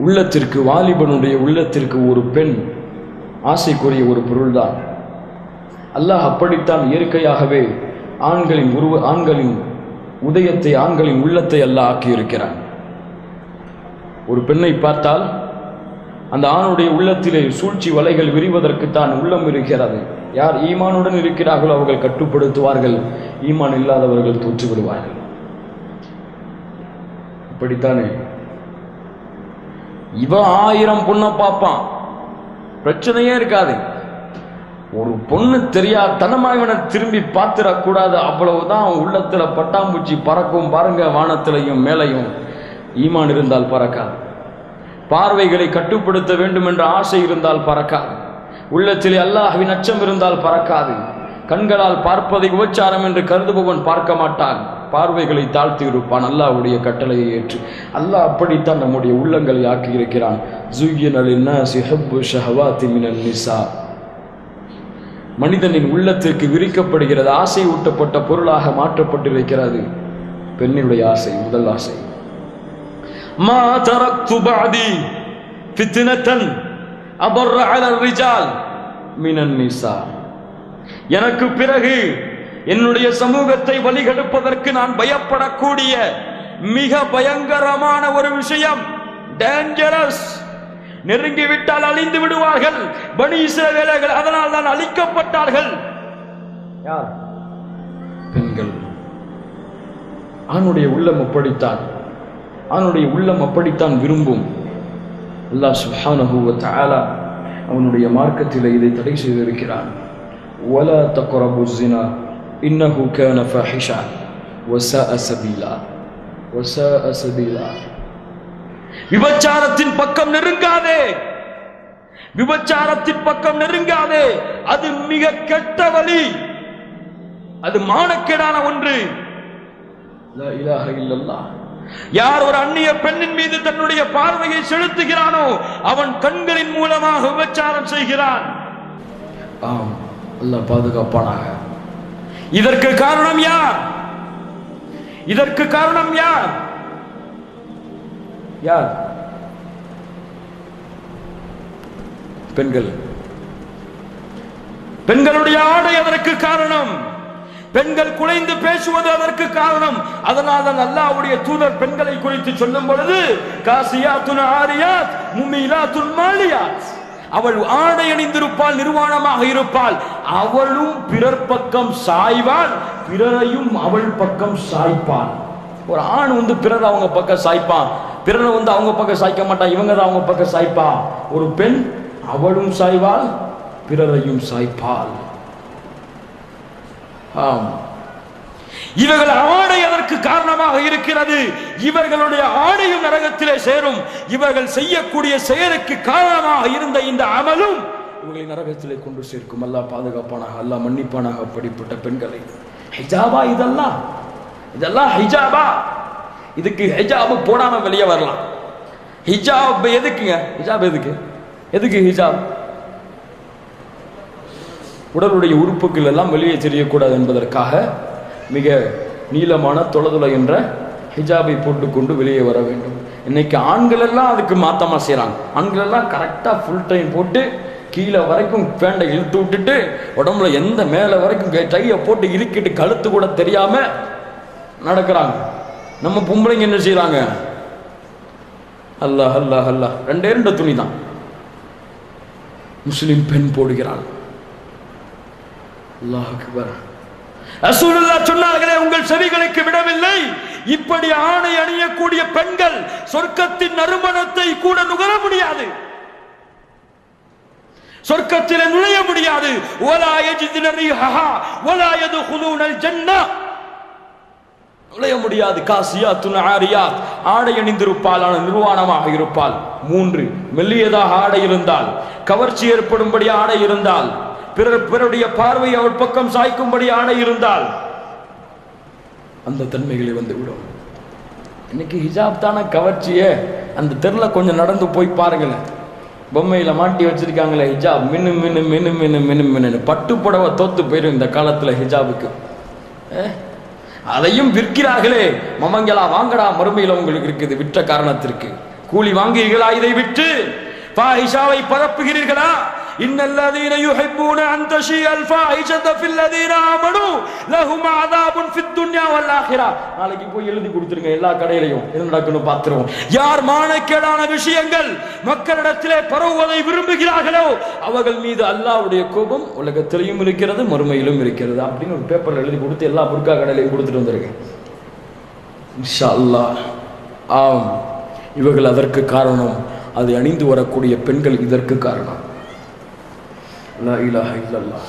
உள்ளத்திற்கு, வாலிபனுடைய உள்ளத்திற்கு ஒரு பெண் ஆசைக்குரிய ஒரு பொருள்தான். அல்லாஹ் அப்படித்தான் இயற்கையாகவே ஆண்களின் உதயத்தை, ஆண்களின் உள்ளத்தை அல்லாஹ் ஆக்கியிருக்கிறான். ஒரு பெண்ணை பார்த்தால் அந்த ஆணுடைய உள்ளத்திலே சூழ்ச்சி வலைகள் விரிவதற்குத்தான் உள்ளம் இருக்கிறது. யார் ஈமானுடன் இருக்கிறார்களோ அவர்கள் கட்டுப்படுத்துவார்கள், ஈமான் இல்லாதவர்கள் தோற்று விடுவார்கள். இப்படித்தானே இவன் 1000 பொண்ணை பார்ப்பான், பிரச்சனையே இருக்காது. ஒரு பொண்ணு தெரியாதனமா இவனை திரும்பி பார்த்துடக்கூடாது, அவ்வளவுதான் உள்ளத்துல பட்டாம்பூச்சி பறக்கும் பாருங்க, வானத்திலையும் மேலையும். ஈமான் இருந்தால் பறக்காது. பார்வைகளை கட்டுப்படுத்த வேண்டும் என்ற ஆசை இருந்தால் பறக்காது. உள்ளத்திலே அல்லாஹ்வின் அச்சம் இருந்தால் பறக்காது. கண்களால் பார்ப்பதை உபச்சாரம் என்று கருதுபவன் பார்க்க மாட்டான், பார்வைகளை தாழ்த்தி இருப்பான் அல்லாஹ்வுடைய கட்டளையை ஏற்று. அல்லாஹ் அப்படித்தான் நம்முடைய உள்ளங்களை ஆக்கி இருக்கிறான். மனிதனின் உள்ளத்திற்கு விரிக்கப்படுகிறது, ஆசை ஊட்டப்பட்ட பொருளாக மாற்றப்பட்டிருக்கிறது பெண்ணினுடைய ஆசை. முதல் ஆசை, மா தரக்து பஅதி ஃபித்னதன் அபர்ர அலர் ரிஜால் மினன் நிசா. எனக்கு பிறகு என்னுடைய சமூகத்தை வழிகெடுப்பதற்கு நான் பயப்படக்கூடிய மிக பயங்கரமான ஒரு விஷயம், டேஞ்சரஸ், நெருங்கிவிட்டால் அழிந்து விடுவார்கள் பனி இஸ்ரவேலர்கள், அதனால் தான் அழிக்கப்பட்டார்கள். யார்? பெண்கள். ஆணுடைய உள்ளம் அப்படித்தான், அவனுடைய உள்ளம் அப்படித்தான் விரும்பும். அல்லாஹ் சுப்ஹானஹு வ தஆலா அவனுடைய மார்க்கத்திலே இதை தடை செய்திருக்கிறான். வலா தக்ரபு ஸினா இன்னஹு கான ஃபாஹிஷா வ ஸாஅ ஸபீலா வ ஸாஅ ஸபீலா. விபச்சாரத்தின் பக்கம் நெருங்காதே, விபச்சாரத்தின் பக்கம் நெருங்காதே, அது மிக கெட்ட வழி, அது மானக்கேடான ஒன்று. லா இலாஹ இல்லல்லாஹ். யார் ஒரு அந்நிய பெண்ணின் மீது தன்னுடைய பார்வையை செலுத்துகிறானோ அவன் கண்களின் மூலமாக விபச்சாரம் செய்கிறான். ஆம், அல்லாஹ் பாதுகாப்பானாக. இதற்கு காரணம் யார்? இதற்கு காரணம் யார்? யார்? பெண்கள். பெண்களுடைய ஆடை அதற்கு காரணம். பெண்கள் குலைந்து பேசுவது அதற்கு காரணம். அதனால் தான் அல்லாஹ்வுடைய தூதர் பெண்களை குறித்து சொல்லும் பொழுது காசியாத்துன் ஆரியாத் முமிலாத்துன் மாலியாத், அவள் ஆடை அணிந்திருப்பாள், நிர்வாணமாக இருப்பாள், அவளும் பிறர் பக்கம் சாய்வாள், பிறரையும் அவள் பக்கம் சாய்ப்பாள். ஒரு ஆண் பிறர் அவங்க பக்கம் சாய்ப்பான், பிறரை அவங்க பக்கம் சாய்க்க மாட்டான், இவங்க தான் அவங்க பக்கம் சாய்ப்பா. ஒரு பெண் அவளும் சாய்வாள், பிறரையும் சாய்ப்பாள். இவர்கள் ஆடை அதற்கு காரணமாக இருக்கிறது. இவர்களுடைய ஆடையும் நரகத்திலே சேரும். இவர்கள் செய்யக்கூடிய செயலுக்கு காரணமாக இருந்த இந்த அமலும் இவர்களை நரகத்திலே கொண்டு சேர்க்கும். அல்லாஹ் பாதுகாப்பானாக, அல்லாஹ் மன்னிப்பானாக அப்படிப்பட்ட பெண்களை. ஹிஜாபா இதெல்லாம்? இதெல்லாம் ஹிஜாபா? இதுக்கு ஹிஜாப் போடாம வெளியே வரலாம். ஹிஜாப் எதுக்குங்க? ஹிஜாப் எதுக்கு? எதுக்கு ஹிஜாப்? உடலுடைய உறுப்புகள் எல்லாம் வெளியே தெரியக்கூடாது என்பதற்காக மிக நீளமான தொலைதுளை என்ற ஹிஜாபை போட்டுக்கொண்டு வெளியே வர வேண்டும். இன்னைக்கு ஆண்கள் எல்லாம் அதுக்கு மாத்தமா செய்யறாங்க. ஆண்கள் எல்லாம் கரெக்டா ஃபுல் டைம் போட்டு கீழே வரைக்கும் பேண்டை இழுத்து விட்டுட்டு உடம்புல எந்த மேல வரைக்கும் டையை போட்டு இறுக்கிட்டு கழுத்து கூட தெரியாம நடக்கிறாங்க. நம்ம பொம்பளைங்க என்ன செய்யறாங்க? அல்லாஹ் அல்லாஹ் அல்லாஹ், 2 துணி தான் முஸ்லிம் பெண் போடுகிறாள். அல்லாஹ் அக்பர். ரசூலுல்லாஹ் சொன்னார்களே, உங்கள் செவிகளுக்கு விடவில்லை, இப்படி ஆணை அணியக்கூடிய பெண்கள் சொர்க்கத்தின் நறுமணத்தை கூட நுகர முடியாது, சொர்க்கத்தில் நுழைய முடியாது. வலா யஜிதுன ரீஹஹா வலா யதுகுலூனல் ஜன்னah, நுழைய முடியாது. காசியாத்துன் ஆரியாத், ஆடை அணிந்திருப்பாள், ஆனால் நிர்வாணமாக இருப்பாள். 3, மெல்லியதாக ஆடை இருந்தால், கவர்ச்சி ஏற்படும்படி ஆடை இருந்தால், பிறருடைய பார்வை அவள் பக்கம் சாய்க்கும்படி ஆடை இருந்தால் அந்த தன்மைகளை வந்துவிடும். இன்னைக்கு ஹிஜாப் தானே கவர்ச்சியே. அந்த தெருல கொஞ்சம் நடந்து போய் பாருங்களேன், பொம்மையில மாட்டி வச்சிருக்காங்களே ஹிஜாப், மின்னு மின்னு மின்னு மின்னு மின்னு மின்னு. பட்டு புடவை தோத்து போயிடும் இந்த காலத்துல ஹிஜாபுக்கு. அதையும் விற்கிறார்களே. மமங்களா வாங்கடா, மறுமையில உங்களுக்கு இருக்குது விற்ற காரணத்திற்கு. கூலி வாங்குகிறீர்களா இதை விட்டு? ஃபாஹிஷாவை பரப்புகிறீர்களா? இன்னல்லதீன யுஹிப்பூன அன் தஷியல் ஃபாஹிஷத ஃபில்லதீன ஆமனூ லஹும் அஸாபுன் ஃபித் துன்யா வல் ஆখিরা. நாளைக்கு போய் எழுதி கொடுத்துருங்க எல்லா கடையிலையும் என்ன நடக்குன்னு பார்த்துருவோம். யார் மானக்கேடான விஷயங்கள் மக்களிடத்திலே பரவுவதை விரும்புகிறார்களோ அவர்கள் மீது அல்லாஹ்வுடைய கோபம் உலகத்திலையும் இருக்கிறது மறுமையிலும் இருக்கிறது அப்படின்னு ஒரு பேப்பர்ல எழுதி கொடுத்து எல்லா புர்கா கடையிலையும் கொடுத்துட்டு வந்திருக்கேன். இன்ஷா அல்லாஹ். ஆம், இவர்கள் அதற்கு காரணம். அதை அணிந்து வரக்கூடிய பெண்கள் இதற்கு காரணம். லா இலாஹா இல்லல்லாஹ்.